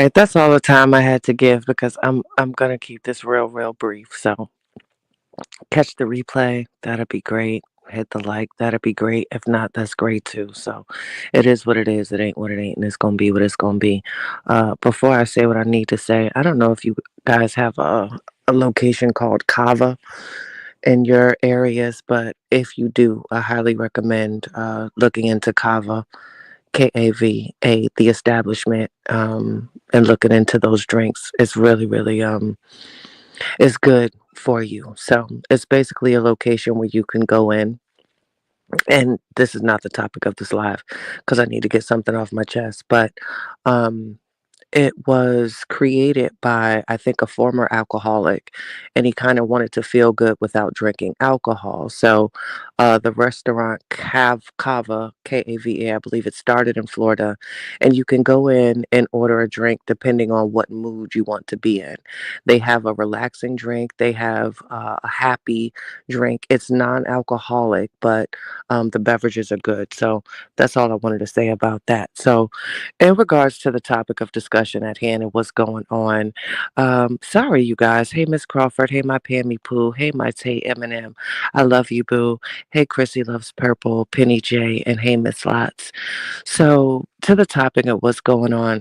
right, that's all the time I had to give because I'm gonna keep this real brief. So catch the replay, that'd be great. Hit the like, that'd be great. If not, that's great too. So it is what it is. It ain't what it ain't, and it's gonna be what it's gonna be. Before I say what I need to say, I don't know if you guys have a location called Cava in your areas, but if you do, I highly recommend looking into Cava, Kava, the establishment, and looking into those drinks. It's really it's good for you. So it's basically a location where you can go in, and this is not the topic of this live because I need to get something off my chest, but um it was created by, I think, a former alcoholic, and he kind of wanted to feel good without drinking alcohol. So, the restaurant Cava, Kava, I believe it started in Florida, and you can go in and order a drink depending on what mood you want to be in. They have a relaxing drink, they have a happy drink. It's non-alcoholic, but the beverages are good. So that's all I wanted to say about that. So, in regards to the topic of discussion at hand and what's going on, sorry, you guys. Hey, Miss Crawford. Hey, my Pammy Pooh. Hey, my Tay Eminem. I love you, boo. Hey, Chrissy loves purple. Penny J. And hey, Miss Lots. So, to the topic of what's going on,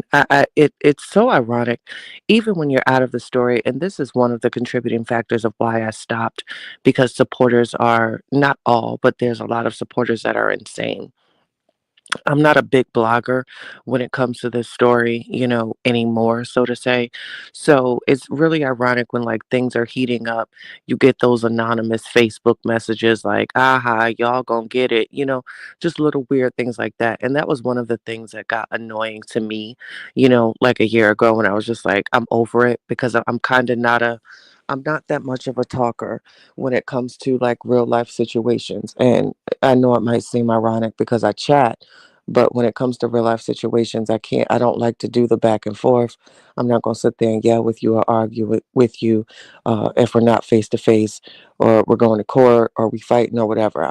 it's so ironic, even when you're out of the story. And this is one of the contributing factors of why I stopped, because supporters are not all, but there's a lot of supporters that are insane. I'm not a big blogger when it comes to this story, anymore, so to say. So it's really ironic when like things are heating up, you get those anonymous Facebook messages like, aha, y'all gonna get it, just little weird things like that. And that was one of the things that got annoying to me, like a year ago when I was just like, I'm over it because I'm kind of not I'm not that much of a talker when it comes to like real life situations. And I know it might seem ironic because I chat, but when it comes to real life situations, I don't like to do the back and forth. I'm not going to sit there and yell with you or argue with you if we're not face to face, or we're going to court, or we fighting or whatever.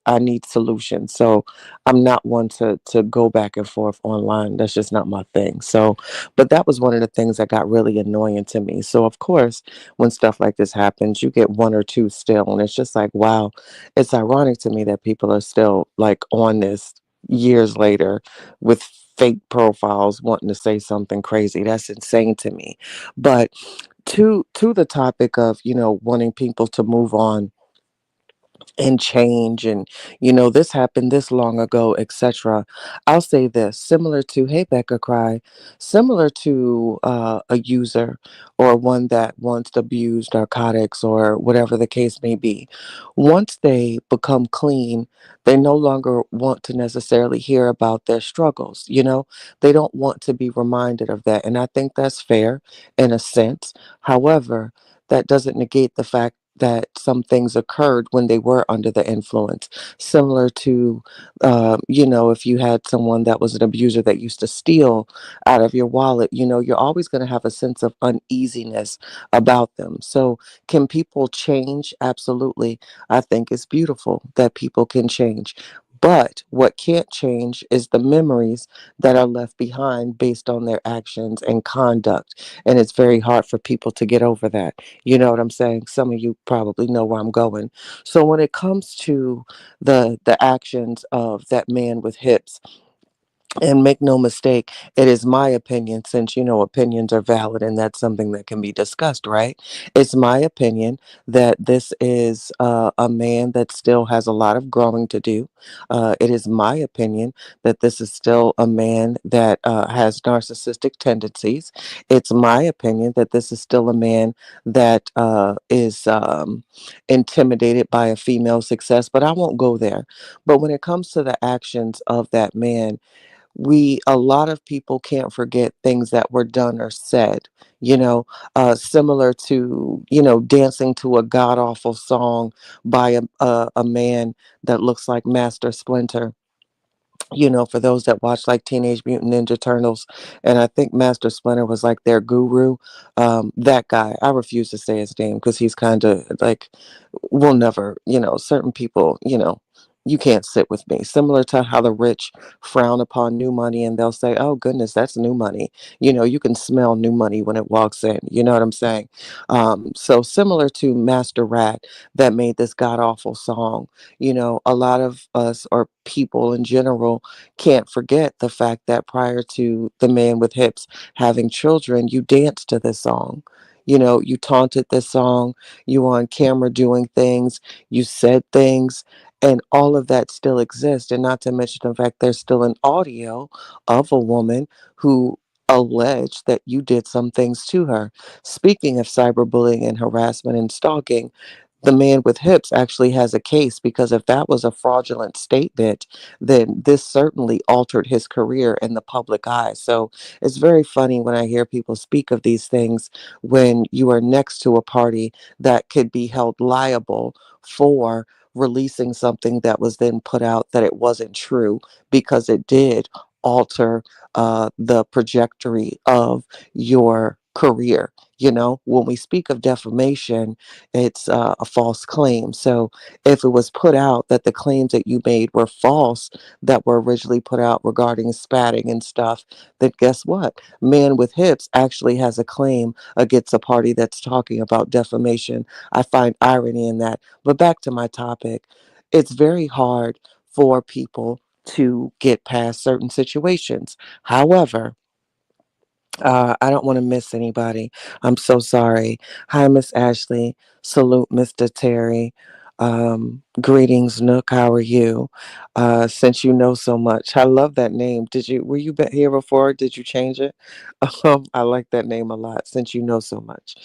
I need solutions. So I'm not one to go back and forth online. That's just not my thing. So, but that was one of the things that got really annoying to me. So, of course, when stuff like this happens, you get one or two still. And it's just like, wow, it's ironic to me that people are still like on this years later with fake profiles wanting to say something crazy. That's insane to me. But to the topic of, wanting people to move on and change, and this happened this long ago, etc. I'll say this, similar to, hey Becca Cry, similar to a user or one that once abused narcotics or whatever the case may be. Once they become clean, they no longer want to necessarily hear about their struggles. They don't want to be reminded of that, and I think that's fair in a sense. However, that doesn't negate the fact that some things occurred when they were under the influence. Similar to, if you had someone that was an abuser that used to steal out of your wallet, you're always going to have a sense of uneasiness about them. So, can people change? Absolutely. I think it's beautiful that people can change. But what can't change is the memories that are left behind based on their actions and conduct. And it's very hard for people to get over that. You know what I'm saying? Some of you probably know where I'm going. So when it comes to the actions of that man with hips, and make no mistake, it is my opinion, since opinions are valid and that's something that can be discussed, right? It's my opinion that this is a man that still has a lot of growing to do. It is my opinion that this is still a man that has narcissistic tendencies. It's my opinion that this is still a man that is intimidated by a female success, but I won't go there. But when it comes to the actions of that man, a lot of people can't forget things that were done or said, similar to, dancing to a god awful song by a man that looks like Master Splinter. For those that watch like Teenage Mutant Ninja Turtles, and I think Master Splinter was like their guru. That guy, I refuse to say his name because he's kind of like, we'll never, certain people, You can't sit with me. Similar to how the rich frown upon new money and they'll say, oh, goodness, that's new money. You know, you can smell new money when it walks in. You know what I'm saying? So, similar to Master Rat that made this god awful song, you know, a lot of us or people in general can't forget the fact that prior to the man with hips having children, you danced to this song. You know, you taunted this song, you were on camera doing things, you said things, and all of that still exists. And not to mention the fact there's still an audio of a woman who alleged that you did some things to her. Speaking of cyberbullying and harassment and stalking, the man with hips actually has a case, because if that was a fraudulent statement, then this certainly altered his career in the public eye. So it's very funny when I hear people speak of these things when you are next to a party that could be held liable for releasing something that was then put out that it wasn't true, because it did alter the trajectory of your career. You know, when we speak of defamation, it's a false claim. So if it was put out that the claims that you made were false, that were originally put out regarding spatting and stuff, then guess what? Man with hips actually has a claim against a party that's talking about defamation. I find irony in that. But back to my topic, it's very hard for people to get past certain situations. However, I don't want to miss anybody. I'm so sorry. Hi, Miss Ashley. Salute, Mr. Terry. Greetings, Nook. How are you? Since you know so much, I love that name. Were you been here before? Did you change it? I like that name a lot. Since you know so much,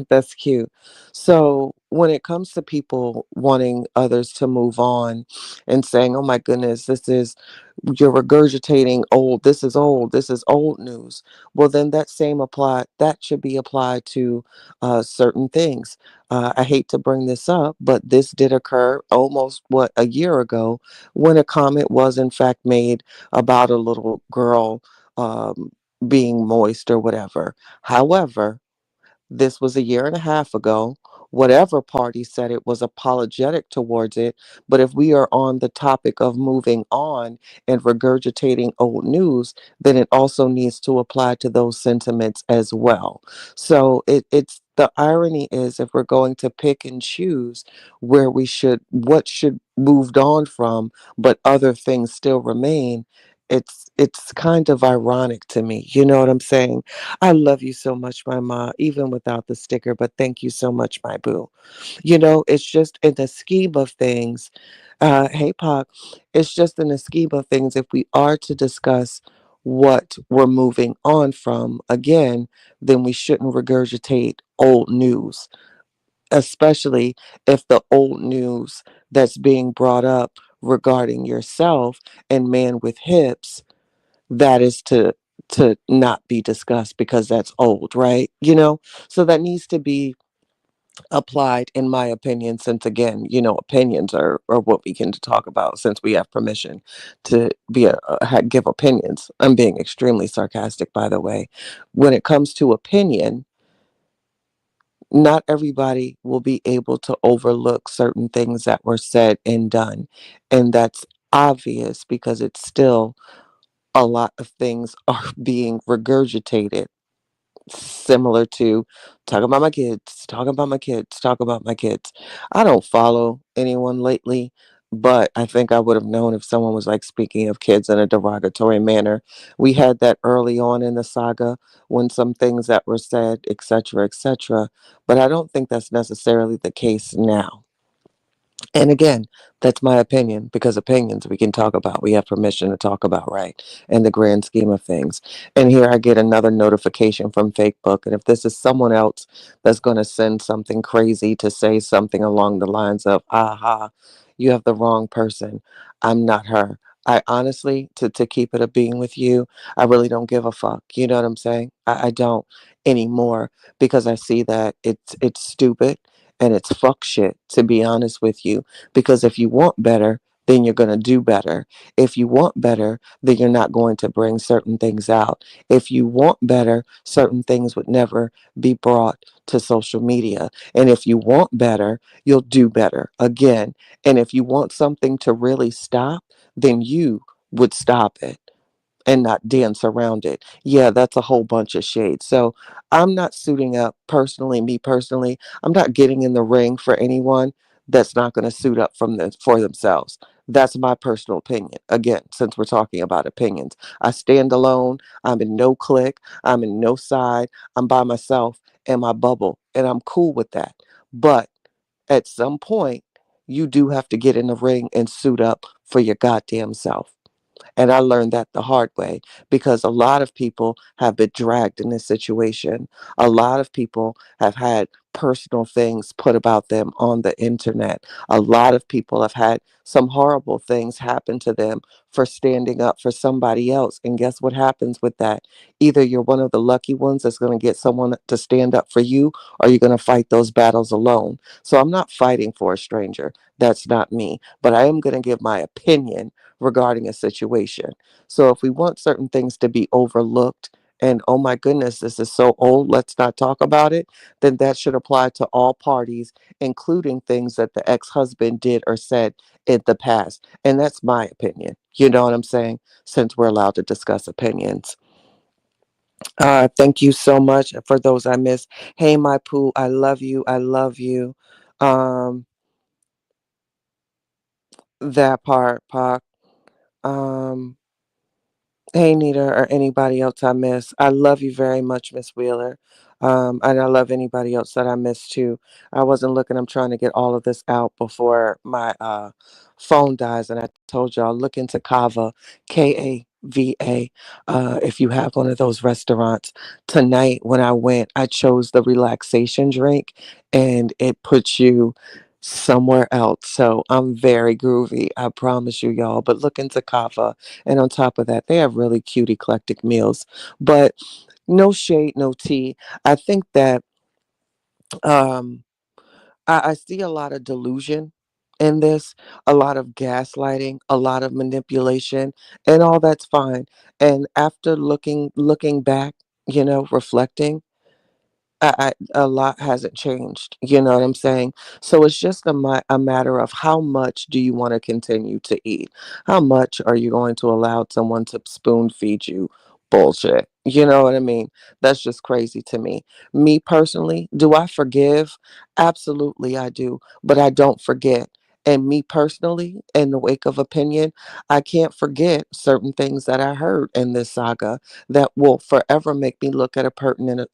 that's cute. So when it comes to people wanting others to move on and saying, "Oh my goodness, you're regurgitating old. This is old news." Well, then that should be applied to certain things. I hate to bring this up, but this did occur almost a year ago, when a comment was in fact made about a little girl um, being moist or whatever. However, this was a year and a half ago. Whatever party said it was apologetic towards it. But if we are on the topic of moving on and regurgitating old news, then it also needs to apply to those sentiments as well. So it's the irony is, if we're going to pick and choose what should moved on from, but other things still remain, it's kind of ironic to me. You know what I'm saying? I love you so much, my ma, even without the sticker, but thank you so much, my boo. You know, it's just in the scheme of things. Hey, Pac, it's just in the scheme of things. If we are to discuss what we're moving on from, again, then we shouldn't regurgitate old news, especially if the old news that's being brought up regarding yourself and man with hips, that is to not be discussed because that's old, right? You know, so that needs to be applied, in my opinion, since again, you know, opinions are what we can talk about, since we have permission to give opinions. I'm being extremely sarcastic, by the way. When it comes to opinion, not everybody will be able to overlook certain things that were said and done, and that's obvious because it's still a lot of things are being regurgitated, similar to talking about my kids, talking about my kids, talking about my kids. I don't follow anyone lately, but I think I would have known if someone was like speaking of kids in a derogatory manner. We had that early on in the saga when some things that were said, etc., etc., but I don't think that's necessarily the case now. And again, that's my opinion, because opinions we can talk about. We have permission to talk about, right? In the grand scheme of things. And here I get another notification from Facebook. And if this is someone else that's going to send something crazy to say something along the lines of, aha, you have the wrong person. I'm not her. I honestly, to keep it a being with you, I really don't give a fuck. You know what I'm saying? I don't anymore, because I see that it's stupid and it's fuck shit, to be honest with you. Because if you want better, then you're going to do better. If you want better, then you're not going to bring certain things out. If you want better, certain things would never be brought to social media. And if you want better, you'll do better again. And if you want something to really stop, then you would stop it and not dance around it. Yeah, that's a whole bunch of shade. So I'm not suiting up personally, me personally. I'm not getting in the ring for anyone that's not going to suit up for themselves. That's my personal opinion. Again, since we're talking about opinions, I stand alone. I'm in no clique. I'm in no side. I'm by myself in my bubble, and I'm cool with that. But at some point, you do have to get in the ring and suit up for your goddamn self. And I learned that the hard way because a lot of people have been dragged in this situation. A lot of people have had personal things put about them on the internet. A lot of people have had some horrible things happen to them for standing up for somebody else. And guess what happens with that? Either you're one of the lucky ones that's going to get someone to stand up for you, or you're going to fight those battles alone. So I'm not fighting for a stranger. That's not me. But I am going to give my opinion regarding a situation. So if we want certain things to be overlooked and oh my goodness, this is so old, let's not talk about it, then that should apply to all parties, including things that the ex husband did or said in the past. And that's my opinion. You know what I'm saying? Since we're allowed to discuss opinions. Thank you so much for those I missed. Hey, my poo, I love you. I love you. Um, that part, Pac. Um, Hey, Nita, or anybody else I miss. I love you very much, Miss Wheeler. And I love anybody else that I miss too. I wasn't looking, I'm trying to get all of this out before my phone dies. And I told y'all, look into Cava, Kava. If you have one of those restaurants. Tonight, when I went, I chose the relaxation drink and it puts you somewhere else. So I'm very groovy. I promise you, y'all. But look into Kava. And on top of that, they have really cute, eclectic meals. But no shade, no tea. I think that um, I see a lot of delusion in this, a lot of gaslighting, a lot of manipulation, and all that's fine. And after looking back, reflecting, a lot hasn't changed. You know what I'm saying? So it's just a matter of how much do you want to continue to eat? How much are you going to allow someone to spoon feed you bullshit? You know what I mean? That's just crazy to me. Me personally, do I forgive? Absolutely, I do. But I don't forget. And me personally, in the wake of opinion, I can't forget certain things that I heard in this saga that will forever make me look at a person in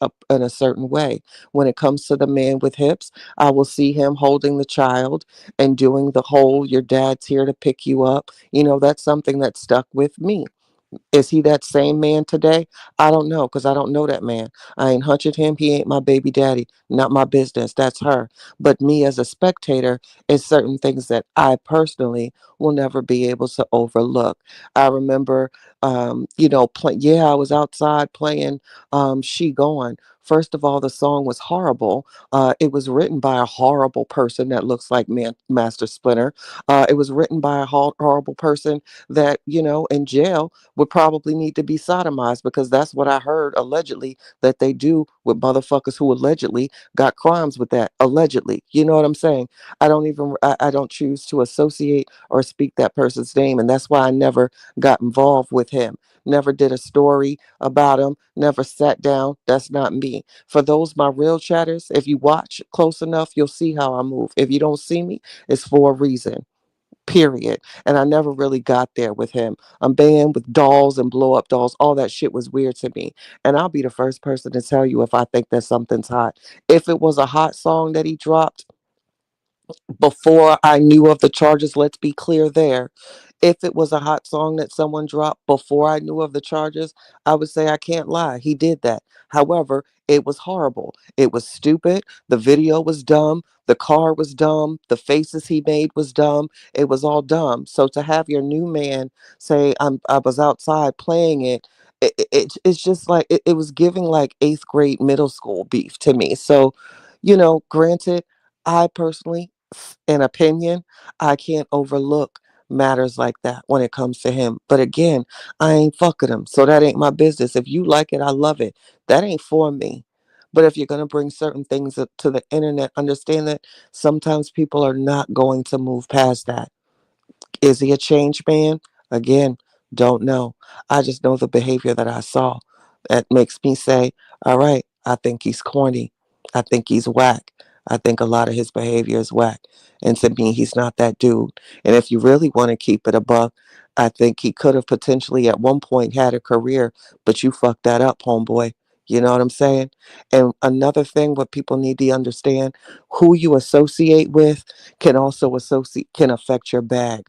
a certain way. When it comes to the man with hips, I will see him holding the child and doing the whole, your dad's here to pick you up. That's something that stuck with me. Is he that same man today? I don't know because I don't know that man. I ain't hunching him. He ain't my baby daddy. Not my business. That's her. But me as a spectator, is certain things that I personally will never be able to overlook. I remember, yeah, I was outside playing She Gone. First of all, the song was horrible. It was written by a horrible person that looks like Master Splinter. It was written by a horrible person that, in jail would probably need to be sodomized because that's what I heard allegedly that they do with motherfuckers who allegedly got crimes with that. Allegedly. You know what I'm saying? I don't choose to associate or speak that person's name. And that's why I never got involved with him. Never did a story about him, never sat down. That's not me. For those, my real chatters, if you watch close enough, you'll see how I move. If you don't see me, it's for a reason, period. And I never really got there with him. I'm banned with dolls and blow up dolls. All that shit was weird to me. And I'll be the first person to tell you if I think that something's hot. If it was a hot song that he dropped before I knew of the charges, let's be clear there. If it was a hot song that someone dropped before I knew of the charges, I would say I can't lie. He did that. However, it was horrible. It was stupid. The video was dumb. The car was dumb. The faces he made was dumb. It was all dumb. So to have your new man say I was outside playing it, it's just like it was giving like eighth grade middle school beef to me. So, granted, I personally, an opinion, I can't overlook matters like that when it comes to him. But again, I ain't fucking him. So that ain't my business. If you like it, I love it. That ain't for me. But if you're going to bring certain things to the internet, understand that sometimes people are not going to move past that. Is he a changed man? Again, don't know. I just know the behavior that I saw. That makes me say, all right, I think he's corny. I think he's whack. I think a lot of his behavior is whack. And to me, he's not that dude. And if you really want to keep it a buck, I think he could have potentially at one point had a career, but you fucked that up, homeboy. You know what I'm saying? And another thing what people need to understand, who you associate with can also associate can affect your bag.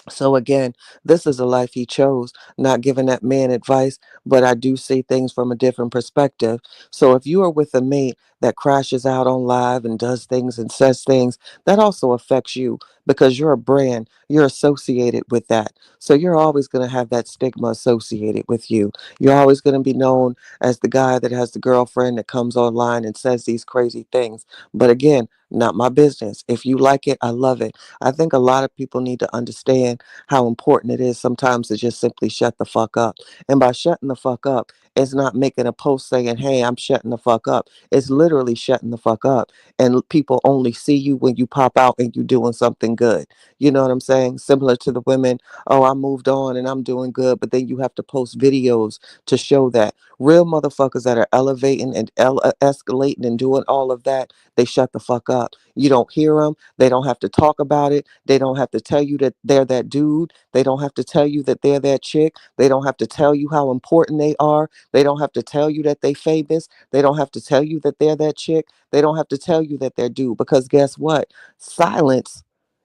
So again, this is a life he chose, not giving that man advice, but I do see things from a different perspective. So if you are with a mate that crashes out on live and does things and says things, that also affects you because you're a brand, you're associated with that. So you're always going to have that stigma associated with you. You're always going to be known as the guy that has the girlfriend that comes online and says these crazy things. But again, not my business. If you like it, I love it. I think a lot of people need to understand how important it is sometimes to just simply shut the fuck up. And by shutting the fuck up, it's not making a post saying, hey, I'm shutting the fuck up. It's literally shutting the fuck up. And people only see you when you pop out and you're doing something good. You know what I'm saying? Similar to the women, oh, I moved on and I'm doing good. But then you have to post videos to show that. Real motherfuckers that are elevating and escalating and doing all of that, they shut the fuck up. You don't hear them. They don't have to talk about it. They don't have to tell you that they're that dude. They don't have to tell you that they're that chick. They don't have to tell you how important they are. They don't have to tell you that they famous. They don't have to tell you that they're that chick. They don't have to tell you that they're dude. Because guess what? Silence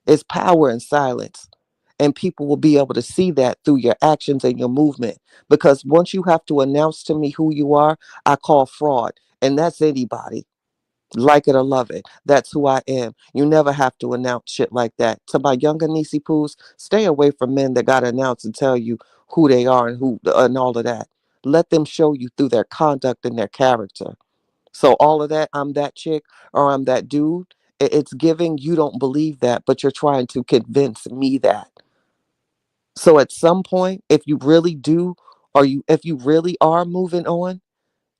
is power in silence. And people will be able to see that through your actions and your movement. Because once you have to announce to me who you are, I call fraud. And that's anybody. Like it or love it. That's who I am. You never have to announce shit like that. To my younger niecey poos, stay away from men that gotta announce and tell you who they are and who and all of that. Let them show you through their conduct and their character. So all of that, I'm that chick or I'm that dude. It's giving you don't believe that, but you're trying to convince me that. So at some point, if you really do, or you if you really are moving on,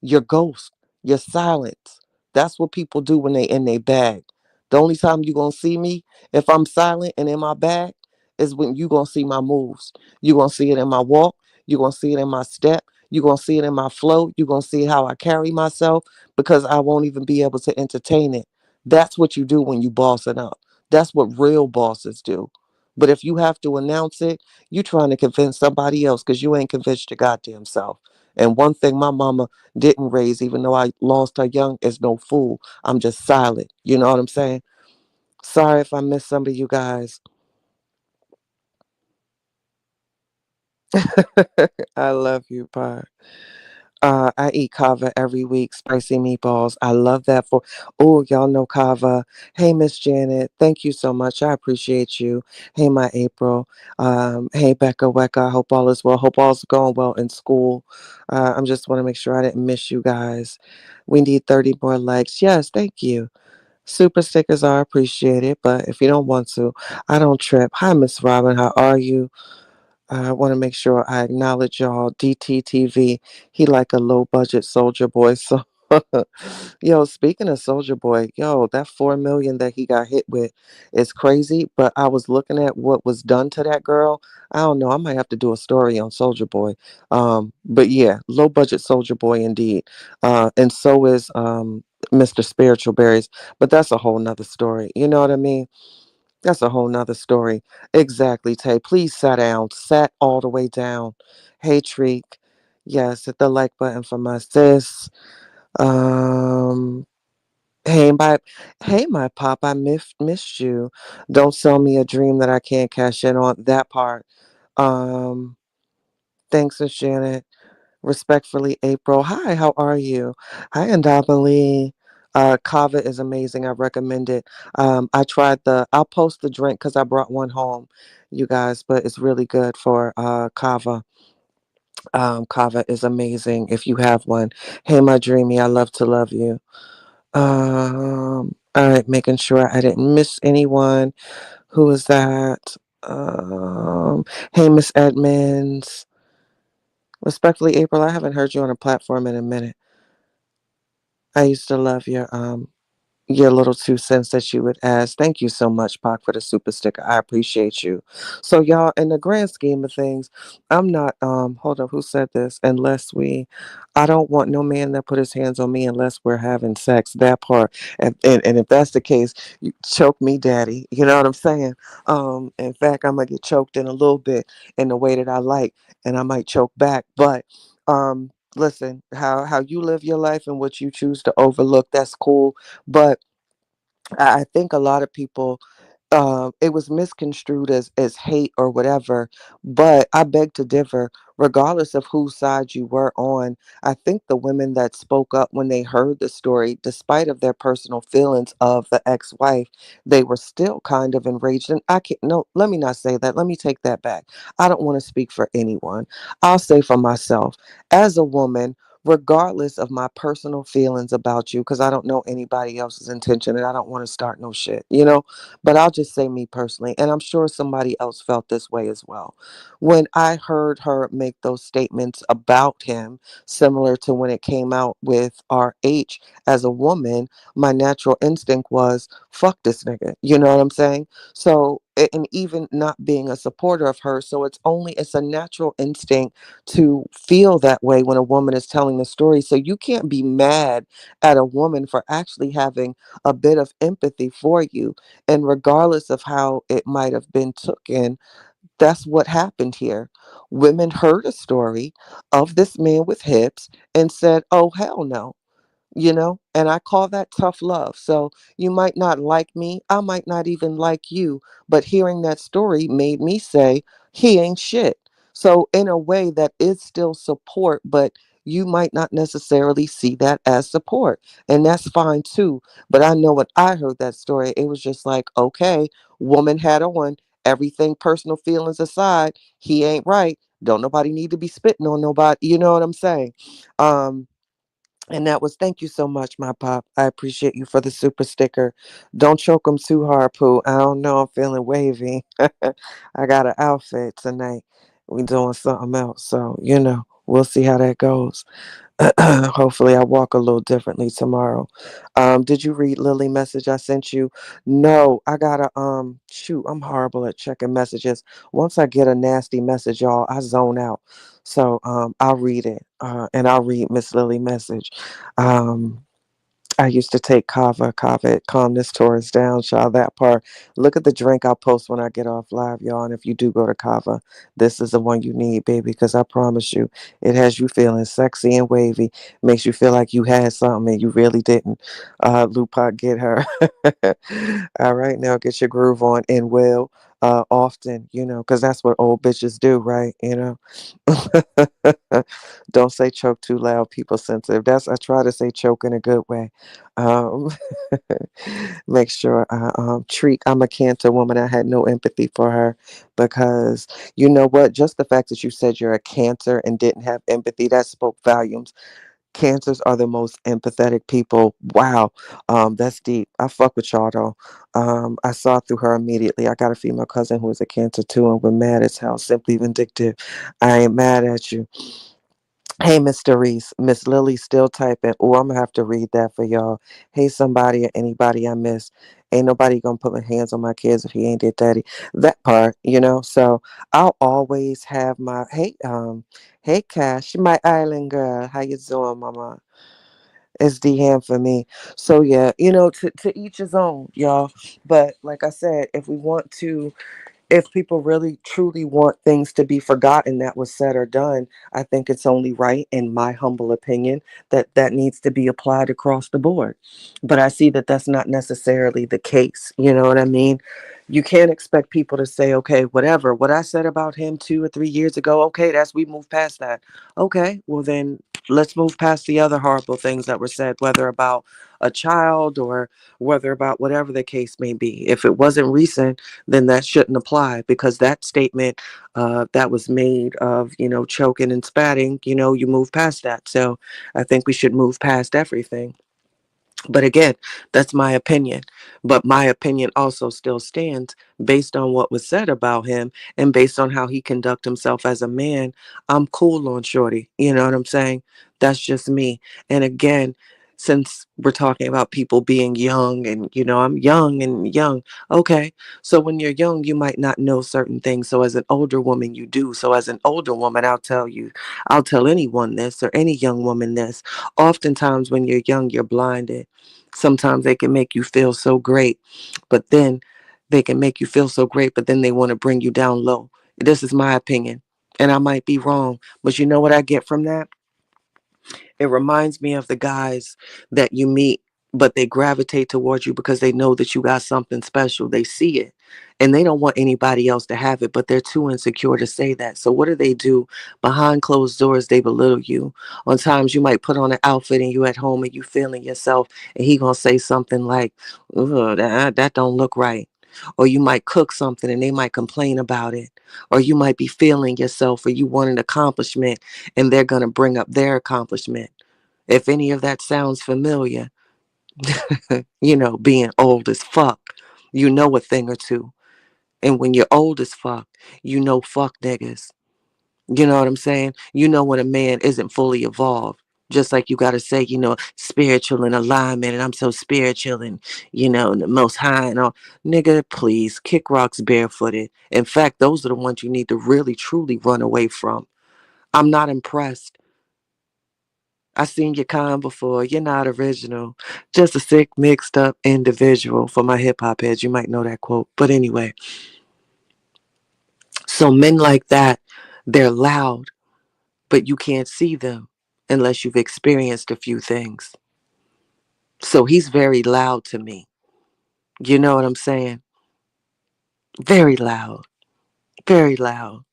your ghost, your silence. That's what people do when they in their bag. The only time you gonna see me if I'm silent and in my bag is when you gonna see my moves. You gonna see it in my walk. You gonna see it in my step. You gonna see it in my flow. You gonna see how I carry myself because I won't even be able to entertain it. That's what you do when you bossing up. That's what real bosses do. But if you have to announce it, you trying to convince somebody else because you ain't convinced your goddamn self. And one thing my mama didn't raise, even though I lost her young, is no fool. I'm just silent. You know what I'm saying? Sorry if I missed some of you guys. I love you, bye. I eat kava every week, spicy meatballs. I love that for, oh, y'all know kava. Hey, Miss Janet, thank you so much. I appreciate you. Hey, my April. Hey, Becca Wecca. I hope all is well. Hope all's going well in school. I just want to make sure I didn't miss you guys. We need 30 more likes. Yes, thank you. Super stickers are appreciated, but if you don't want to, I don't trip. Hi, Miss Robin. How are you? I want to make sure I acknowledge y'all. DTTV, he like a low budget soldier boy. So, yo, speaking of soldier boy, yo, that 4 million that he got hit with is crazy. But I was looking at what was done to that girl. I don't know. I might have to do a story on Soldier Boy. But yeah, low budget Soldier Boy indeed. And so is Mr. Spiritual Berries. But that's a whole nother story. You know what I mean? That's a whole nother story. Exactly, Tay. Please sat down. Sat all the way down. Hey, Treek. Yes, hit the like button for my sis. Um, hey, my pop. I missed you. Don't sell me a dream that I can't cash in on. That part. Um, thanks, Miss Janet. Respectfully, April. Hi, how are you? Hi, Andabali. Cava is amazing. I recommend it. I'll post the drink because I brought one home, you guys, but it's really good for Cava. Cava is amazing if you have one. Hey, my dreamy, I love to love you. All right, making sure I didn't miss anyone. Who is that? Um, hey, Miss Edmonds. Respectfully, April, I haven't heard you on a platform in a minute. I used to love your little 2 cents that you would ask. Thank you so much, Pac, for the super sticker. I appreciate you. So, y'all, in the grand scheme of things, I'm not, hold up, who said this? I don't want no man that put his hands on me unless we're having sex. That part. And if that's the case, you choke me, daddy. You know what I'm saying? In fact, I'm going to get choked in a little bit in the way that I like, and I might choke back. But, listen, how you live your life and what you choose to overlook, that's cool. But I think a lot of people, it was misconstrued as hate or whatever. But I beg to differ. Regardless of whose side you were on, I think the women that spoke up when they heard the story, despite of their personal feelings of the ex-wife, they were still kind of enraged. And I can't. No, let me not say that. Let me take that back. I don't want to speak for anyone. I'll say for myself, as a woman, regardless of my personal feelings about you, because I don't know anybody else's intention and I don't want to start no shit, you know? But I'll just say me personally, and I'm sure somebody else felt this way as well. When I heard her make those statements about him, similar to when it came out with RH as a woman, my natural instinct was, fuck this nigga. You know what I'm saying? So, and even not being a supporter of her. So it's a natural instinct to feel that way when a woman is telling the story. So you can't be mad at a woman for actually having a bit of empathy for you. And regardless of how it might have been taken, that's what happened here. Women heard a story of this man with hips and said, oh, hell no, and I call that tough love. So you might not like me, I might not even like you, but hearing that story made me say he ain't shit. So in a way, that is still support, but you might not necessarily see that as support, and that's fine too. But I know when I heard that story, it was just like, okay, woman had on everything, personal feelings aside, he ain't right, don't nobody need to be spitting on nobody, you know what I'm saying? um and that was, thank you so much, my pop. I appreciate you for the super sticker. Don't choke them too hard, Pooh. I don't know. I'm feeling wavy. I got an outfit tonight. We doing something else. So, we'll see how that goes. Hopefully, I walk a little differently tomorrow. Did you read Lily message I sent you? No, I gotta shoot. I'm horrible at checking messages. Once I get a nasty message, y'all, I zone out. So I'll read it, and I'll read Miss Lily message. Um, I used to take Cava. Cava it calmed this Taurus down, child. That part. Look at the drink I'll post when I get off live, y'all. And if you do go to Cava, this is the one you need, baby, because I promise you, it has you feeling sexy and wavy. Makes you feel like you had something and you really didn't. Lupac, get her. All right, now get your groove on and will. Often, because that's what old bitches do, right? Don't say choke too loud. People sensitive. I try to say choke in a good way. Um, make sure I treat. I'm a Cancer woman. I had no empathy for her because you know what? Just the fact that you said you're a Cancer and didn't have empathy, that spoke volumes. Cancers are the most empathetic people. Wow. That's deep. I fuck with y'all though. I saw through her immediately. I got a female cousin who is a Cancer too, and we're mad as hell. Simply vindictive. I ain't mad at you. Hey, Mr. Reese, Miss Lily still typing. Oh, I'm gonna have to read that for y'all. Hey, somebody or anybody I miss. Ain't nobody gonna put my hands on my kids if he ain't their daddy. That part. So I'll always have my hey Cash, my island girl. How you doing, mama? It's D Ham for me. So yeah, to each his own, y'all. But like I said, if people really truly want things to be forgotten that was said or done, I think it's only right, in my humble opinion, that that needs to be applied across the board. But I see that that's not necessarily the case. You know what I mean? You can't expect people to say, okay, whatever, what I said about him 2 or 3 years ago, okay, we moved past that. Okay, well then let's move past the other horrible things that were said, whether about a child or whether about whatever the case may be. If it wasn't recent, then that shouldn't apply, because that statement that was made of, choking and spatting, you move past that. So I think we should move past everything. But again, that's my opinion. But my opinion also still stands based on what was said about him and based on how he conduct himself as a man. I'm cool on Shorty. You know what I'm saying? That's just me. And again, since we're talking about people being young and I'm young and young. Okay. So when you're young, you might not know certain things. So as an older woman, you do. So as an older woman, I'll tell anyone this or any young woman this. Oftentimes when you're young, you're blinded. Sometimes they can make you feel so great, but then they want to bring you down low. This is my opinion, and I might be wrong, but you know what I get from that? It reminds me of the guys that you meet, but they gravitate towards you because they know that you got something special. They see it and they don't want anybody else to have it, but they're too insecure to say that. So what do? Behind closed doors, they belittle you. On times you might put on an outfit and you at home and you feeling yourself and he gonna say something like, "Ugh, that don't look right." Or you might cook something and they might complain about it. Or you might be feeling yourself or you want an accomplishment and they're going to bring up their accomplishment. If any of that sounds familiar, being old as fuck, you know a thing or two. And when you're old as fuck, you know fuck niggas. You know what I'm saying? You know when a man isn't fully evolved. Just like you got to say, spiritual and alignment, and I'm so spiritual and, the most high and all. Nigga, please, kick rocks barefooted. In fact, those are the ones you need to really, truly run away from. I'm not impressed. I seen your kind before. You're not original. Just a sick, mixed up individual. For my hip hop heads, you might know that quote. But anyway, so men like that, they're loud, but you can't see them unless you've experienced a few things. So he's very loud to me. You know what I'm saying? Very loud. Very loud.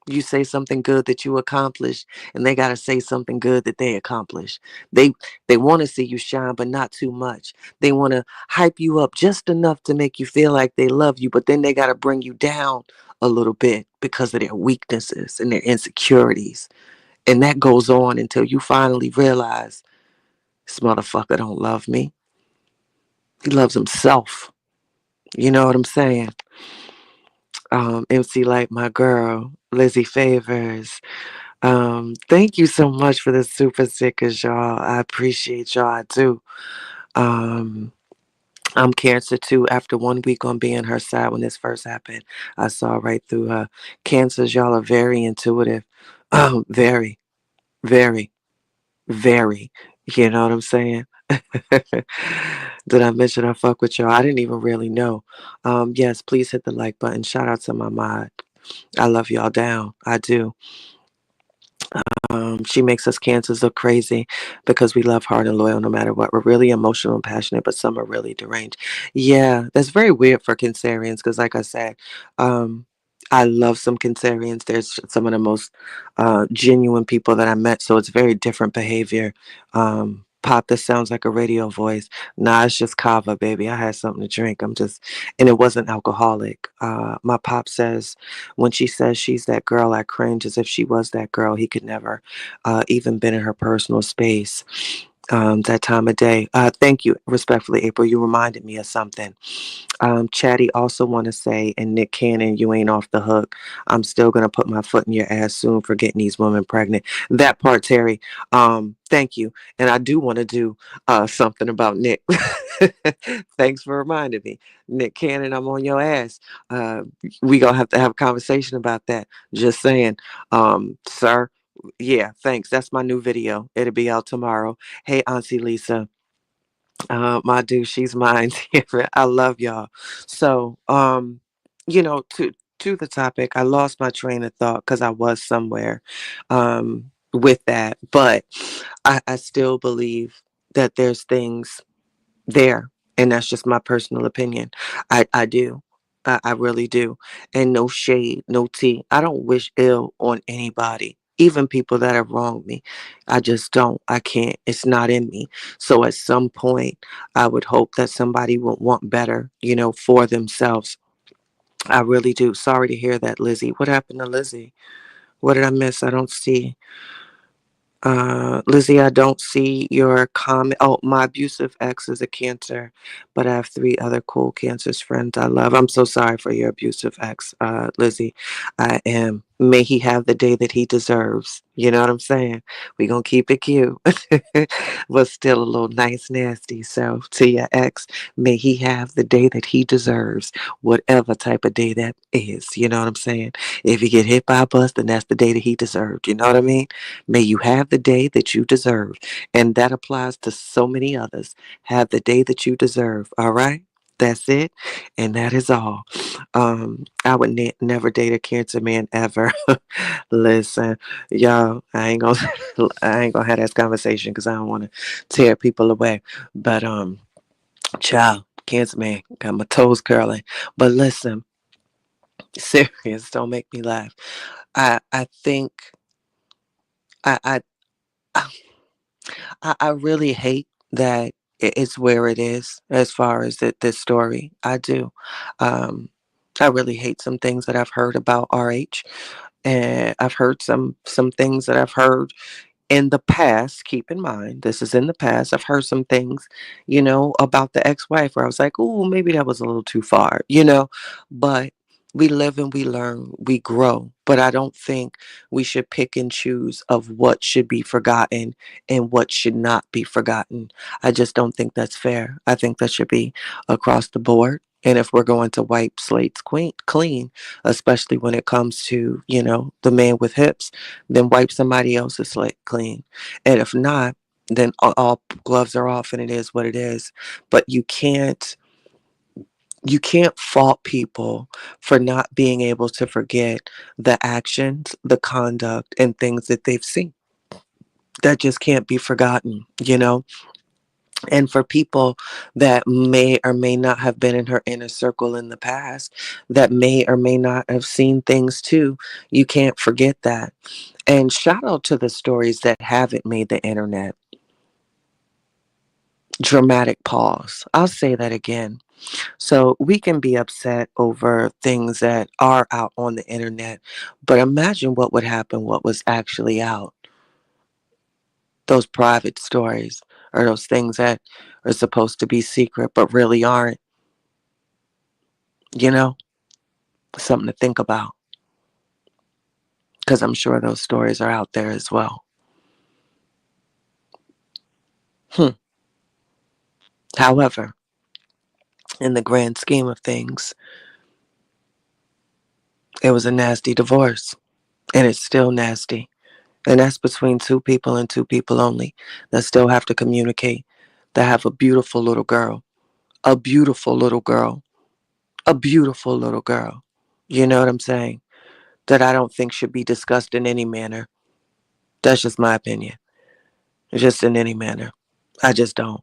You say something good that you accomplished and they got to say something good that they accomplished. They want to see you shine but not too much. They want to hype you up just enough to make you feel like they love you, but then they got to bring you down a little bit because of their weaknesses and their insecurities. And that goes on until you finally realize this motherfucker don't love me. He loves himself. You know what I'm saying? MC Light, my girl, Lizzie Favors. Thank you so much for the super stickers, y'all. I appreciate y'all. I do. Um, I'm Cancer too. After 1 week on being her side when this first happened, I saw right through her. Cancers, y'all are very intuitive. Very, very, very. You know what I'm saying? Did I mention I fuck with y'all? I didn't even really know. Yes, please hit the like button. Shout out to my mod. I love y'all down. I do. She makes us cancers look crazy because we love hard and loyal no matter what. We're really emotional and passionate, but some are really deranged. Yeah, that's very weird for Cancerians because, like I said, um, I love some Cancerians. There's some of the most genuine people that I met, so it's very different behavior. Pop, this sounds like a radio voice. Nah, it's just Cava, baby. I had something to drink. And it wasn't alcoholic. My pop says, when she says she's that girl, I cringe as if she was that girl. He could never even been in her personal space that time of day. Thank you, respectfully, April. You reminded me of something. Chatty also want to say, and Nick Cannon, you ain't off the hook. I'm still gonna put my foot in your ass soon for getting these women pregnant. That part, Terry. Thank you, and I do want to do something about Nick. Thanks for reminding me, Nick Cannon. I'm on your ass. Uh, we gonna have to have a conversation about that. Just saying, sir. Yeah, thanks. That's my new video. It'll be out tomorrow. Hey, Auntie Lisa. My dude, she's mine. I love y'all. So, to the topic, I lost my train of thought because I was somewhere with that, but I still believe that there's things there, and that's just my personal opinion. I do. I really do. And no shade, no tea. I don't wish ill on anybody, even people that have wronged me. I just don't. I can't. It's not in me. So at some point, I would hope that somebody would want better, for themselves. I really do. Sorry to hear that, Lizzie. What happened to Lizzie? What did I miss? I don't see. Lizzie, I don't see your comment. Oh, my abusive ex is a Cancer, but I have three other cool Cancers friends I love. I'm so sorry for your abusive ex, Lizzie. I am. May he have the day that he deserves. You know what I'm saying? We gonna keep it cute, but still a little nice, nasty. So to your ex, may he have the day that he deserves, whatever type of day that is. You know what I'm saying? If he get hit by a bus, then that's the day that he deserved. You know what I mean? May you have the day that you deserve. And that applies to so many others. Have the day that you deserve. All right? That's it. And that is all. I would never date a Cancer man ever. Listen, y'all, I ain't gonna have this conversation because I don't want to tear people away. But child, Cancer man, got my toes curling. But listen, serious, don't make me laugh. I think I I really hate that it's where it is as far as this story. I do. Um, I really hate some things that I've heard about RH, and I've heard some things that I've heard in the past. Keep in mind, this is in the past. I've heard some things, about the ex-wife where I was like, "Oh, maybe that was a little too far." But we live and we learn, we grow. But I don't think we should pick and choose of what should be forgotten and what should not be forgotten. I just don't think that's fair. I think that should be across the board. And if we're going to wipe slates clean, especially when it comes to, the man with hips, then wipe somebody else's slate clean. And if not, then all gloves are off and it is what it is. But you can't fault people for not being able to forget the actions, the conduct, and things that they've seen. That just can't be forgotten. And for people that may or may not have been in her inner circle in the past, that may or may not have seen things too, you can't forget that. And shout out to the stories that haven't made the internet. Dramatic pause. I'll say that again. So we can be upset over things that are out on the internet, but imagine what would happen, what was actually out. Those private stories or those things that are supposed to be secret but really aren't, you know, something to think about because I'm sure those stories are out there as well. Hmm. However, in the grand scheme of things, it was a nasty divorce and it's still nasty. And that's between two people and two people only that still have to communicate, that have a beautiful little girl, a beautiful little girl, a beautiful little girl. You know what I'm saying? That I don't think should be discussed in any manner. That's just my opinion. Just in any manner. I just don't.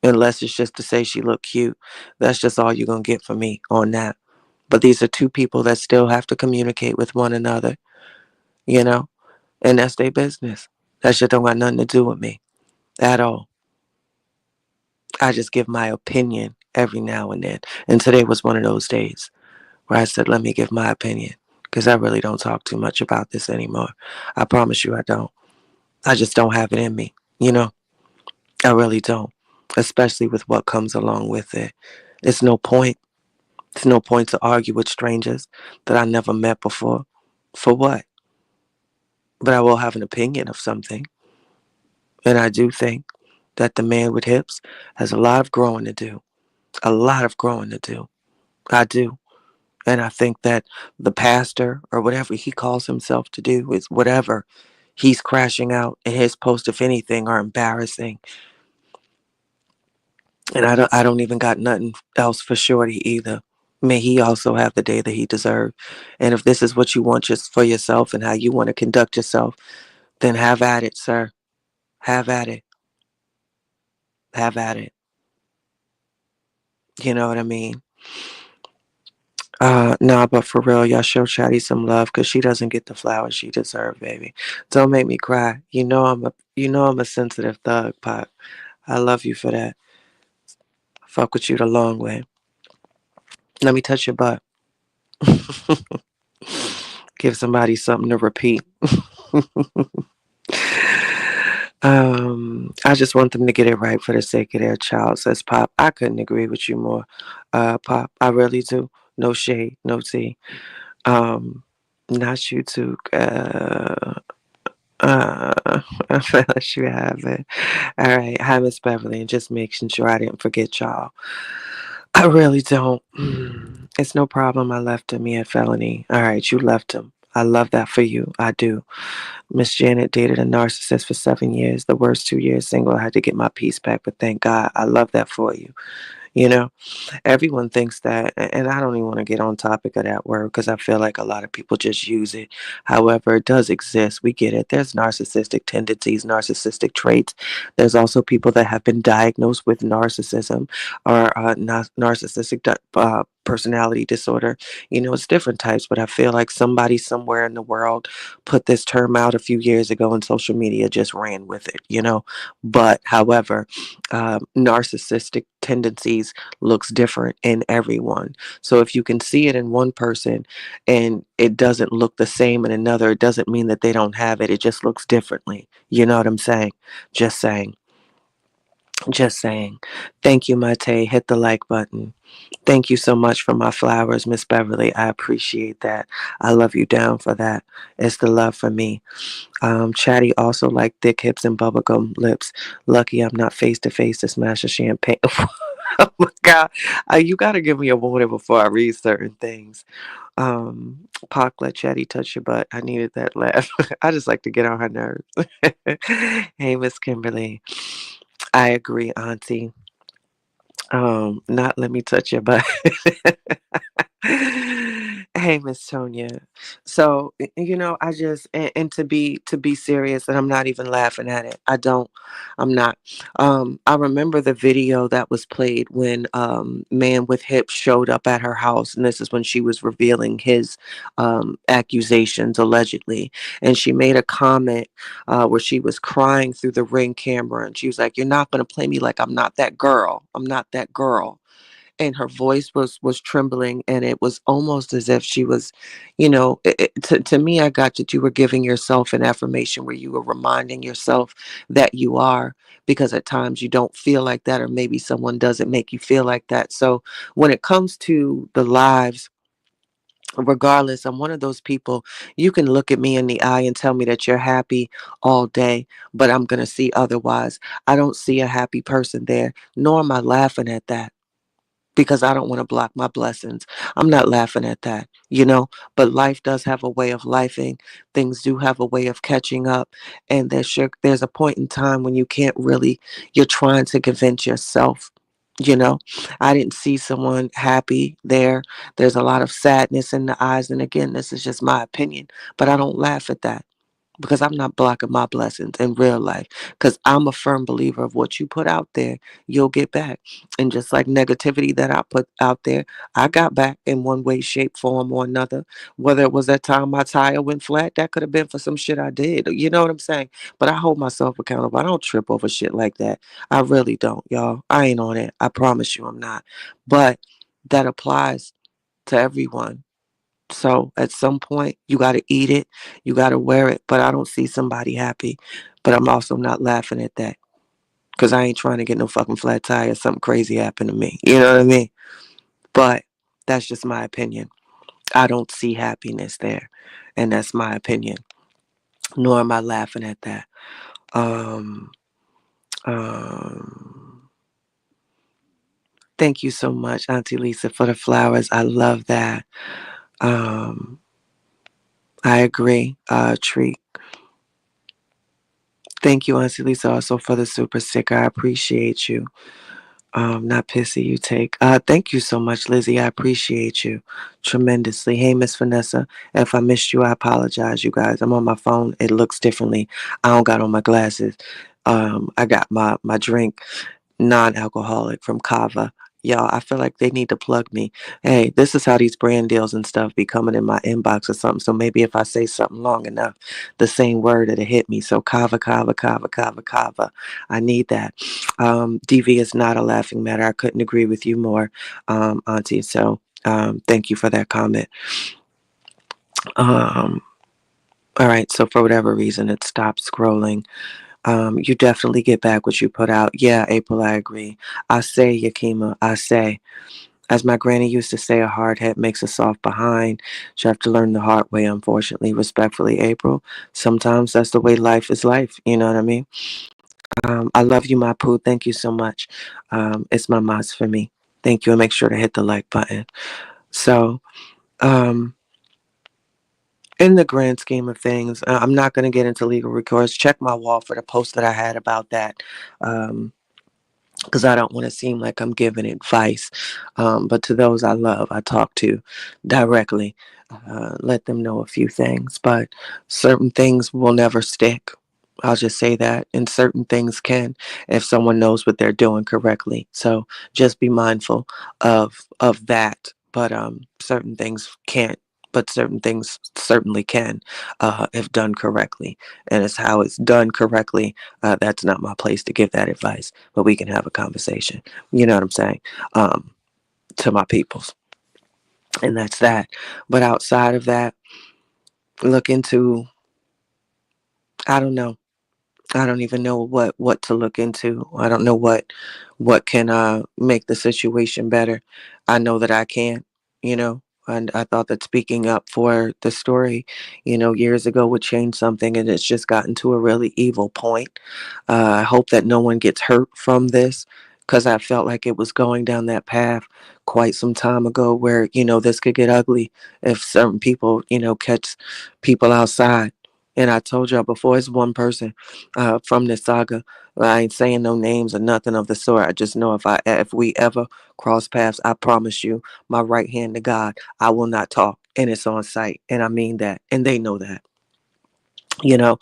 Unless it's just to say she looked cute. That's just all you're going to get from me on that. But these are two people that still have to communicate with one another, you know? And that's their business. That shit don't got nothing to do with me at all. I just give my opinion every now and then. And today was one of those days where I said, let me give my opinion because I really don't talk too much about this anymore. I promise you I don't. I just don't have it in me, you know? I really don't, especially with what comes along with it. It's no point. It's no point to argue with strangers that I never met before. For what? But I will have an opinion of something. And I do think that the man with hips has a lot of growing to do. A lot of growing to do. I do. And I think that the pastor or whatever he calls himself to do is whatever he's crashing out and his posts, if anything, are embarrassing. And I don't even got nothing else for Shorty either. May he also have the day that he deserved. And if this is what you want just for yourself and how you want to conduct yourself, then have at it, sir. Have at it. Have at it. You know what I mean? Nah, but for real, y'all show Shotty some love because she doesn't get the flowers she deserves, baby. Don't make me cry. You know I'm a sensitive thug, Pop. I love you for that. Fuck with you the long way. Let me touch your butt. Give somebody something to repeat. I just want them to get it right for the sake of their child, says Pop. I couldn't agree with you more, Pop. I really do. No shade, no tea. Um, Not you too. Uh, Unless you have it. All right. Hi, Miss Beverly, and just making sure I didn't forget y'all. I really don't. It's no problem. I left him. He had felony. All right, you left him. I love that for you. I do. Miss Janet dated a narcissist for 7 years. The worst 2 years single. I had to get my peace back, but thank God. I love that for you. You know? Everyone thinks that, and I don't even want to get on topic of that word because I feel like a lot of people just use it. However, it does exist. We get it. There's narcissistic tendencies, narcissistic traits. There's also people that have been diagnosed with narcissism or narcissistic personality disorder. It's different types, but I feel like somebody somewhere in the world put this term out a few years ago and social media just ran with it. But however, narcissistic tendencies looks different in everyone. So if you can see it in one person and it doesn't look the same in another, it doesn't mean that they don't have it. It just looks differently. You know what I'm saying? Just saying. Just saying. Thank you, Mate. Hit the like button. Thank you so much for my flowers, Miss Beverly. I appreciate that. I love you down for that. It's the love for me. Chatty also like thick hips and bubblegum lips. Lucky I'm not face to face to smash a champagne. Oh my God. You got to give me a warning before I read certain things. Pac, let Chatty touch your butt. I needed that laugh. I just like to get on her nerves. Hey, Miss Kimberly. I agree, Auntie. Not let me touch your butt. Hey, Miss Tonya. So, I just and to be serious, and I'm not even laughing at it. I'm not. I remember the video that was played when Man with Hips showed up at her house, and this is when she was revealing his accusations allegedly, and she made a comment where she was crying through the Ring camera, and she was like, "You're not going to play me like I'm not that girl. I'm not that girl." And her voice was trembling, and it was almost as if she was, to me, I got that you were giving yourself an affirmation where you were reminding yourself that you are, because at times you don't feel like that, or maybe someone doesn't make you feel like that. So when it comes to the lives, regardless, I'm one of those people. You can look at me in the eye and tell me that you're happy all day, but I'm going to see otherwise. I don't see a happy person there, nor am I laughing at that, because I don't want to block my blessings. I'm not laughing at that. But life does have a way of lifing. Things do have a way of catching up. And there's a point in time when you can't really, you're trying to convince yourself. You know, I didn't see someone happy there. There's a lot of sadness in the eyes. And again, this is just my opinion, but I don't laugh at that, because I'm not blocking my blessings in real life. Because I'm a firm believer of what you put out there, you'll get back. And just like negativity that I put out there, I got back in one way, shape, form, or another. Whether it was that time my tire went flat, that could have been for some shit I did. You know what I'm saying? But I hold myself accountable. I don't trip over shit like that. I really don't, y'all. I ain't on it. I promise you I'm not. But that applies to everyone. So at some point, you got to eat it, you got to wear it. But I don't see somebody happy. But I'm also not laughing at that, because I ain't trying to get no fucking flat tire. Something crazy happened to me. You know what I mean? But that's just my opinion. I don't see happiness there. And that's my opinion. Nor am I laughing at that. Um, um, Thank you so much, Auntie Lisa, for the flowers. I love that. Um, I agree. Treat. Thank you, Auntie Lisa, also for the super sticker. I appreciate you. Not pissy, you take. Thank you so much, Lizzie. I appreciate you tremendously. Hey, Miss Vanessa. If I missed you, I apologize, you guys. I'm on my phone. It looks differently. I don't got on my glasses. I got my drink, non-alcoholic, from Cava. Y'all, I feel like they need to plug me. Hey, this is how these brand deals and stuff be coming in my inbox or something. So maybe if I say something long enough, the same word it'll hit me. So Cava, Cava, Cava, Cava, Cava. I need that. DV is not a laughing matter. I couldn't agree with you more, Auntie. So thank you for that comment. Um, all right. So for whatever reason, it stopped scrolling. You definitely get back what you put out. Yeah, April, I agree. I say, Yakima, I say. As my granny used to say, a hard head makes a soft behind. You have to learn the hard way, unfortunately. Respectfully, April. Sometimes that's the way life is life. You know what I mean? I love you, my poo. Thank you so much. It's my mods for me. Thank you. And make sure to hit the like button. So, um, in the grand scheme of things, I'm not going to get into legal recourse. Check my wall for the post that I had about that. Um, because I don't want to seem like I'm giving advice. But to those I love, I talk to directly, let them know a few things. But certain things will never stick. I'll just say that. And certain things can if someone knows what they're doing correctly. So just be mindful of that. But certain things can't. But certain things certainly can if done correctly. And it's how it's done correctly. That's not my place to give that advice, but we can have a conversation. You know what I'm saying? Um, to my peoples. And that's that. But outside of that, look into, I don't know. I don't even know what to look into. I don't know what can make the situation better. I know that I can, you know. And I thought that speaking up for the story, years ago would change something, and it's just gotten to a really evil point. I hope that no one gets hurt from this, because I felt like it was going down that path quite some time ago, where this could get ugly if certain people catch people outside. And I told y'all before, it's one person from this saga. I ain't saying no names or nothing of the sort. I just know if we ever cross paths, I promise you, my right hand to God, I will not talk, and it's on site, and I mean that, and they know that. you know,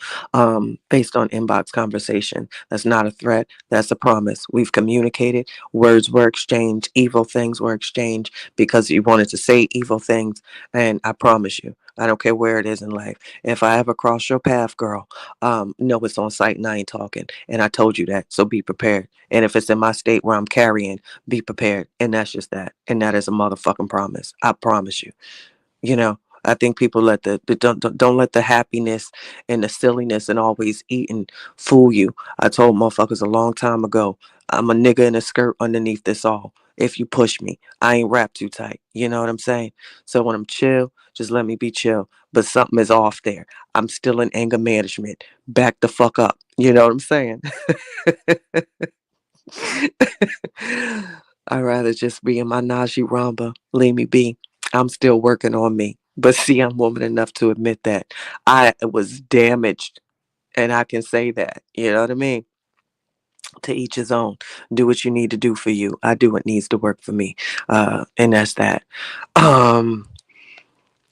based on inbox conversation. That's not a threat. That's a promise. We've communicated. Words were exchanged. Evil things were exchanged because you wanted to say evil things. And I promise you, I don't care where it is in life. If I ever cross your path, girl, no, it's on site and I ain't talking. And I told you that. So be prepared. And if it's in my state where I'm carrying, be prepared. And that's just that. And that is a motherfucking promise. I promise you. You know, I think people let the don't let the happiness and the silliness and always eating fool you. I told motherfuckers a long time ago, I'm a nigga in a skirt underneath this all. If you push me, I ain't wrapped too tight. You know what I'm saying? So when I'm chill, just let me be chill. But something is off there. I'm still in anger management. Back the fuck up. You know what I'm saying? I'd rather just be in my Najee Ramba. Leave me be. I'm still working on me. But see, I'm woman enough to admit that I was damaged. And I can say that. You know what I mean? To each his own. Do what you need to do for you. I do what needs to work for me. And that's that. Um,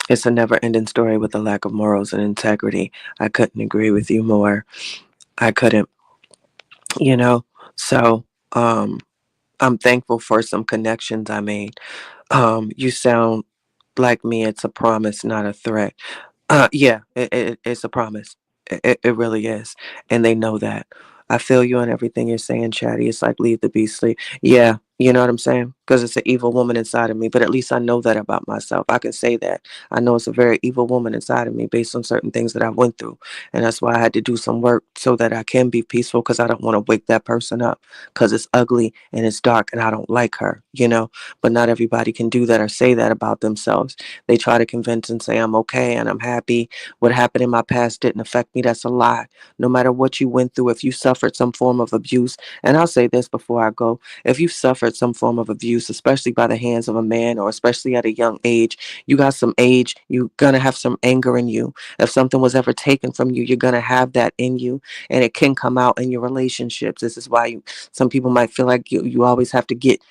it's a never ending story with a lack of morals and integrity. I couldn't agree with you more. I couldn't, you know? So, I'm thankful for some connections I made. You sound like me. It's a promise, not a threat. Yeah, it's a promise. It really is. And they know that. I feel you on everything you're saying, Chatty. It's like leave the beast sleep. Yeah, you know what I'm saying? Because it's an evil woman inside of me. But at least I know that about myself. I can say that. I know it's a very evil woman inside of me based on certain things that I went through. And that's why I had to do some work so that I can be peaceful because I don't want to wake that person up because it's ugly and it's dark and I don't like her. But not everybody can do that or say that about themselves. They try to convince and say, I'm okay and I'm happy. What happened in my past didn't affect me. That's a lie. No matter what you went through, if you suffered some form of abuse, and I'll say this before I go, if you suffered some form of abuse, especially by the hands of a man or especially at a young age, you got some age, you're going to have some anger in you. If something was ever taken from you, you're going to have that in you and it can come out in your relationships. This is why some people might feel like you always have to get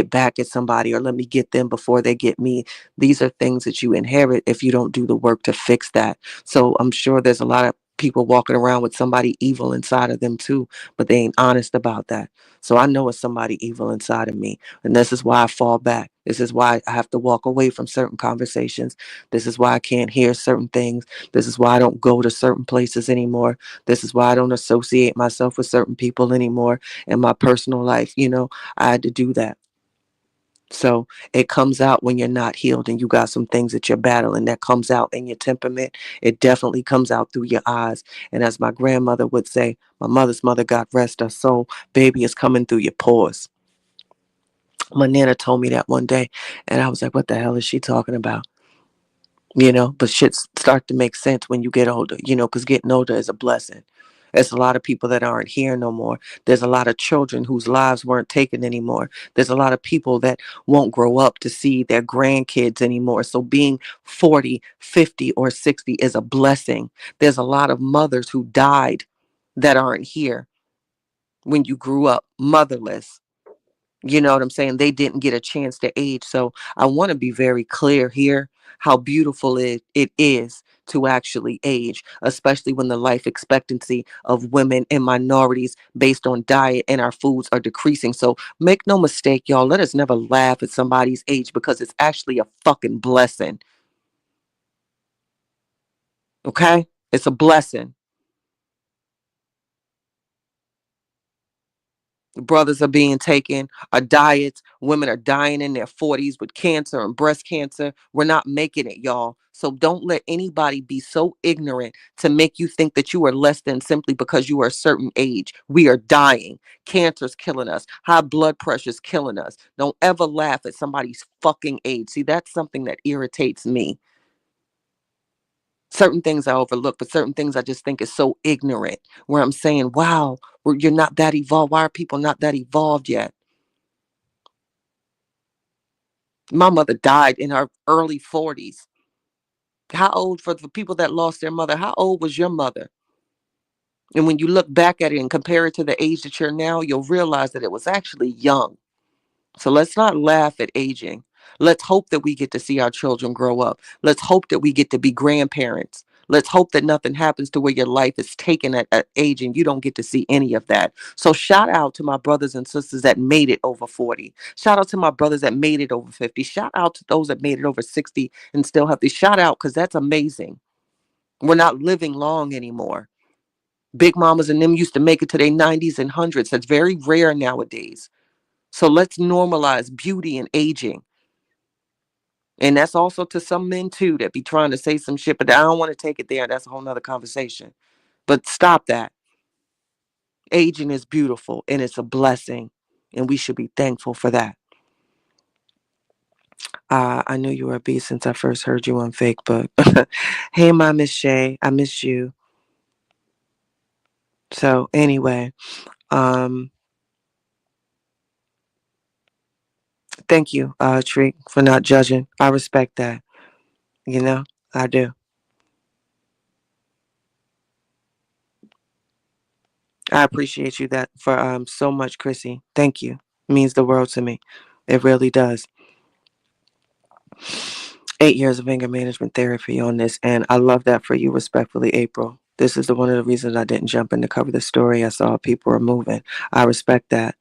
back at somebody or let me get them before they get me. These are things that you inherit if you don't do the work to fix that. So I'm sure there's a lot of people walking around with somebody evil inside of them too, but they ain't honest about that. So I know it's somebody evil inside of me. And this is why I fall back. This is why I have to walk away from certain conversations. This is why I can't hear certain things. This is why I don't go to certain places anymore. This is why I don't associate myself with certain people anymore in my personal life. I had to do that. So it comes out when you're not healed and you got some things that you're battling that comes out in your temperament. It definitely comes out through your eyes. And as my grandmother would say, my mother's mother, God rest her soul, baby, is coming through your pores. My nana told me that one day, and I was like, what the hell is she talking about? But shit start to make sense when you get older, because getting older is a blessing. There's a lot of people that aren't here no more. There's a lot of children whose lives weren't taken anymore. There's a lot of people that won't grow up to see their grandkids anymore. So being 40, 50, or 60 is a blessing. There's a lot of mothers who died that aren't here when you grew up motherless. You know what I'm saying? They didn't get a chance to age. So I want to be very clear here how beautiful it is to actually age, especially when the life expectancy of women and minorities based on diet and our foods are decreasing. So make no mistake, y'all, let us never laugh at somebody's age because it's actually a fucking blessing. Okay? It's a blessing. Brothers are being taken, our diets, women are dying in their 40s with cancer and breast cancer. We're not making it, y'all. So don't let anybody be so ignorant to make you think that you are less than simply because you are a certain age. We are dying. Cancer's killing us. High blood pressure's killing us. Don't ever laugh at somebody's fucking age. See, that's something that irritates me. Certain things I overlook, but certain things I just think is so ignorant. Where I'm saying, wow, you're not that evolved. Why are people not that evolved yet? My mother died in her early 40s. How old, for the people that lost their mother, how old was your mother? And when you look back at it and compare it to the age that you're now, you'll realize that it was actually young. So let's not laugh at aging. Let's hope that we get to see our children grow up. Let's hope that we get to be grandparents. Let's hope that nothing happens to where your life is taken at age and you don't get to see any of that. So shout out to my brothers and sisters that made it over 40. Shout out to my brothers that made it over 50. Shout out to those that made it over 60 and still have to shout out because that's amazing. We're not living long anymore. Big mamas and them used to make it to their 90s and hundreds. That's very rare nowadays. So let's normalize beauty and aging. And that's also to some men too that be trying to say some shit, but I don't want to take it there. That's a whole nother conversation. But stop that. Aging is beautiful and it's a blessing. And we should be thankful for that. I knew you were a beast since I first heard you on Facebook. Hey, my Miss Shay, I miss you. So anyway, um, thank you, Treek, for not judging. I respect that. You know, I do. I appreciate you that for so much, Chrissy. Thank you. It means the world to me. It really does. 8 years of anger management therapy on this, and I love that for you, respectfully, April. This is one of the reasons I didn't jump in to cover the story. I saw people were moving. I respect that.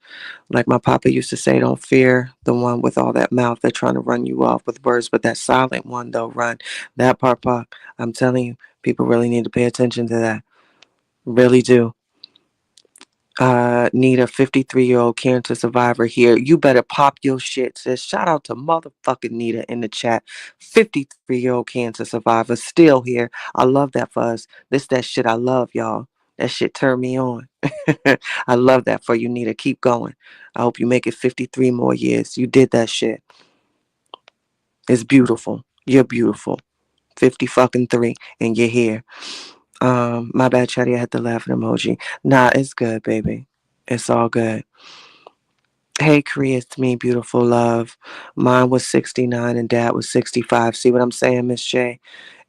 Like my papa used to say, don't fear the one with all that mouth. They're trying to run you off with words, but that silent one, though, run. That part, Pac, I'm telling you, people really need to pay attention to that. Really do. Need a 53-year-old cancer survivor here. You better pop your shit, sis. Shout out to motherfucking Nita in the chat. 53-year-old cancer survivor still here. I love that for us. This that shit I love, y'all. That shit turned me on. I love that for you, Nita. Keep going. I hope you make it 53 more years. You did that shit. It's beautiful. You're beautiful. 50 fucking 3 and you're here. My bad, Chatty. I had the laughing emoji. Nah, it's good, baby. It's all good. Hey, Korea, it's me, beautiful love. Mine was 69 and dad was 65. See what I'm saying, Miss J?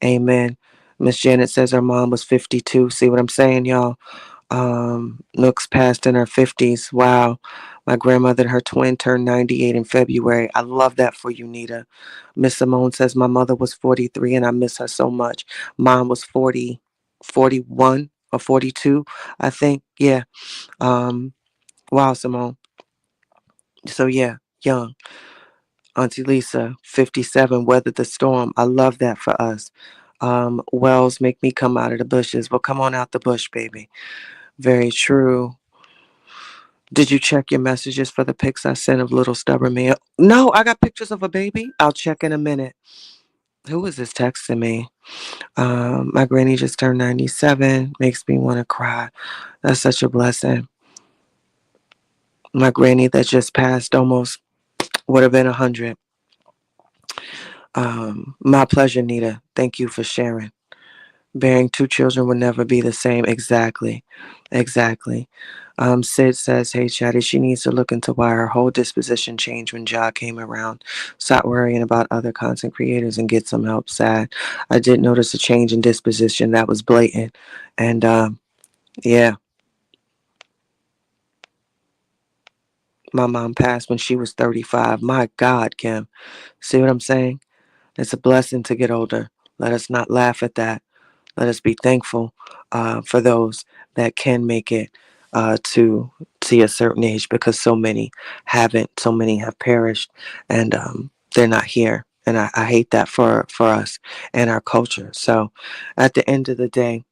Amen. Miss Janet says her mom was 52. See what I'm saying, y'all? Nook's passed in her 50s. Wow. My grandmother and her twin turned 98 in February. I love that for you, Nita. Miss Simone says my mother was 43 and I miss her so much. Mom was 40, 41 or 42, I think. Yeah. Wow, Simone. So yeah, young. Auntie Lisa, 57, weathered the storm. I love that for us. Wells make me come out of the bushes. Well, come on out the bush, baby. Very true. Did you check your messages for the pics I sent of little stubborn me? No, I got pictures of a baby. I'll check in a minute. Who is this texting me? My granny just turned 97. Makes me want to cry. That's such a blessing. My granny that just passed almost would have been 100. My pleasure, Nita. Thank you for sharing. Bearing two children will never be the same. Exactly. Exactly. Sid says, hey, Chatty, she needs to look into why her whole disposition changed when Ja came around. Stop worrying about other content creators and get some help. Sad. I did notice a change in disposition that was blatant. And yeah, my mom passed when she was 35. My God, Kim. See what I'm saying? It's a blessing to get older. Let us not laugh at that. Let us be thankful for those that can make it to see a certain age because so many haven't. So many have perished and they're not here. And I hate that for us and our culture. So at the end of the day,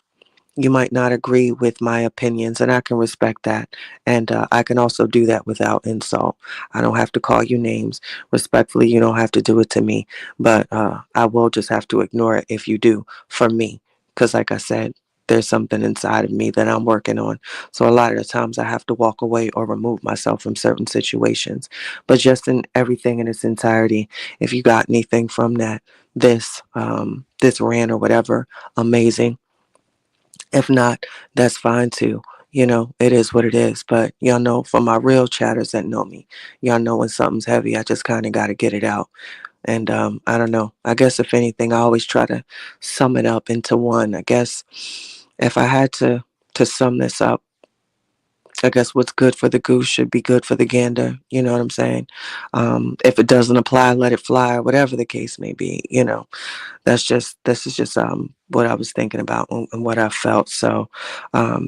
you might not agree with my opinions, and I can respect that. And I can also do that without insult. I don't have to call you names. Respectfully, you don't have to do it to me, but I will just have to ignore it if you do for me. Because, like I said, there's something inside of me that I'm working on. So, a lot of the times I have to walk away or remove myself from certain situations. But just in everything in its entirety, if you got anything from that, this rant or whatever, amazing. If not, that's fine too. You know, it is what it is. But y'all know from my real chatters that know me, y'all know when something's heavy, I just kind of got to get it out. And I don't know. I guess if anything, I always try to sum it up into one. I guess if I had to sum this up, I guess what's good for the goose should be good for the gander. You know what I'm saying? If it doesn't apply, let it fly. Whatever the case may be. You know, this is just what I was thinking about and what I felt. So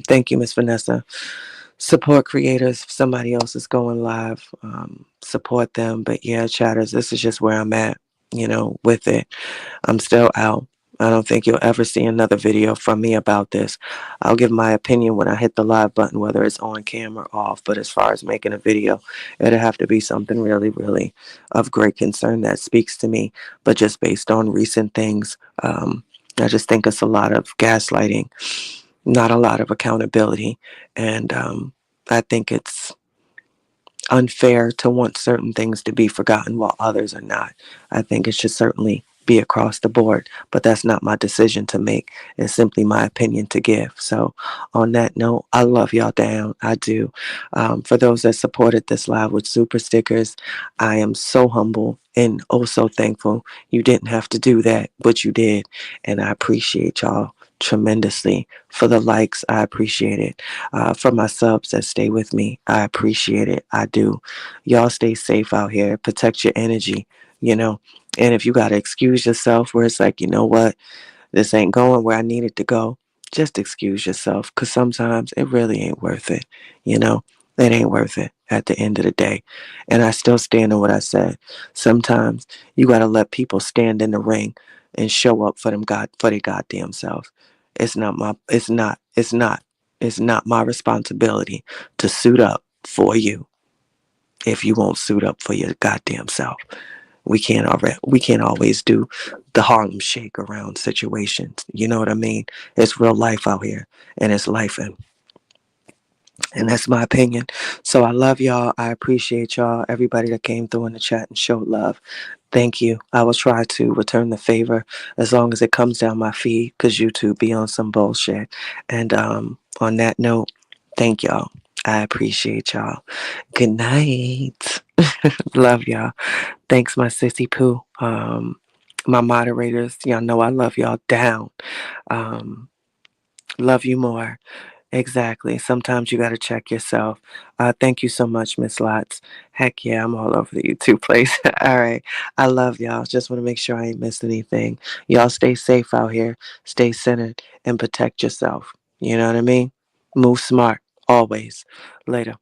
thank you, Miss Vanessa. Support creators. If somebody else is going live, support them. But yeah, chatters, this is just where I'm at, you know, with it. I'm still out. I don't think you'll ever see another video from me about this. I'll give my opinion when I hit the live button, whether it's on camera or off. But as far as making a video, it'll have to be something really, really of great concern that speaks to me. But just based on recent things, I just think it's a lot of gaslighting, not a lot of accountability. And I think it's unfair to want certain things to be forgotten while others are not. I think it should certainly be across the board, but that's not my decision to make. It's simply my opinion to give. So, on that note, I love y'all down. I do. For those that supported this live with super stickers, I am so humble and oh so thankful. You didn't have to do that, but you did. And I appreciate y'all tremendously. For the likes, I appreciate it. For my subs that stay with me, I appreciate it. I do. Y'all stay safe out here. Protect your energy, you know. And if you got to excuse yourself where it's like, you know what, this ain't going where I need it to go, just excuse yourself because sometimes it really ain't worth it, you know. It ain't worth it at the end of the day. And I still stand on what I said. Sometimes you got to let people stand in the ring and show up for them for their goddamn self. It's not my responsibility to suit up for you if you won't suit up for your goddamn self. We can't always do the Harlem Shake around situations. You know what I mean? It's real life out here, and it's life, and that's my opinion. So I love y'all. I appreciate y'all. Everybody that came through in the chat and showed love. Thank you. I will try to return the favor as long as it comes down my feed, because YouTube be on some bullshit. And on that note, thank y'all. I appreciate y'all. Good night. Love y'all. Thanks, my sissy poo. My moderators, y'all know I love y'all down. Um, love you more. Exactly. Sometimes you got to check yourself. Thank you so much, Miss Lots. Heck yeah, I'm all over the YouTube place. All right. I love y'all. Just want to make sure I ain't missed anything. Y'all stay safe out here. Stay centered and protect yourself. You know what I mean? Move smart always. Later.